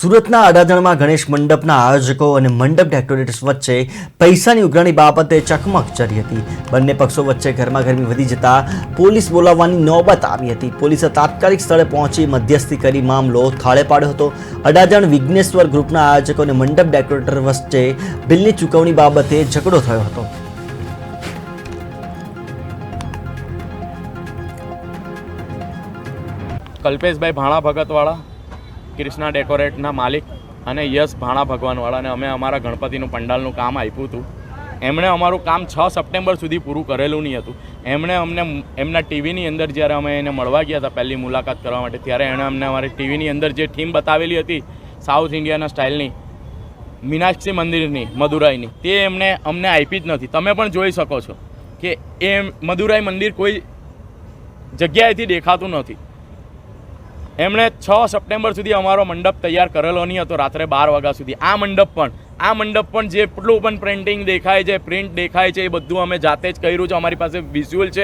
સુરતના અડાજણમાં ગણેશ મંડપના આયોજકો અને મંડપ ડેકોરેટર્સ વચ્ચે પૈસાની ઉઘરાણી બાબતે ચકમક ચડી હતી। બંને પક્ષો વચ્ચે ગરમાગરમી વધી જતા પોલીસ બોલાવવાની નોબત આવી હતી। પોલીસે તાત્કાલિક સ્થળે પહોંચી મધ્યસ્થી કરી મામલો થાળે પાડ્યો હતો। અડાજણ વિઘ્નેશ્વર ગ્રુપના આયોજકો અને મંડપ ડેકોરેટર વચ્ચે બિલની ચૂકવણી બાબતે ઝઘડો થયો હતો। કલ્પેશભાઈ ભાણા ભગતવાળા કૃષ્ણા ડેકોરેટના માલિક અને યશ ભાણા ભગવાનવાળા અને અમે અમારા ગણપતિનું પંડાલનું કામ આપ્યું હતું। એમણે અમારું કામ 6 સપ્ટેમ્બર સુધી પૂરું કરેલું નહીં હતું। એમણે અમને એમના ટીવીની અંદર જ્યારે અમે એને મળવા ગયા હતા પહેલી મુલાકાત કરવા માટે, ત્યારે એણે અમને અમારી ટીવીની અંદર જે થીમ બતાવેલી હતી સાઉથ ઇન્ડિયાના સ્ટાઇલની મીનાક્ષી મંદિરની મદુરાઈની, તે એમણે અમને આપી જ નથી। તમે પણ જોઈ શકો છો કે એ મદુરાઈ મંદિર કોઈ જગ્યાએથી દેખાતું નથી। એમણે 6 સપ્ટેમ્બર સુધી અમારો મંડપ તૈયાર કરેલો નહીં હતો, રાત્રે 12 વાગ્યા સુધી। આ મંડપ પણ જેટલું પણ પ્રિન્ટિંગ દેખાય છે, પ્રિન્ટ દેખાય છે, એ બધું અમે જાતે જ કર્યું છે। અમારી પાસે વિઝ્યુઅલ છે।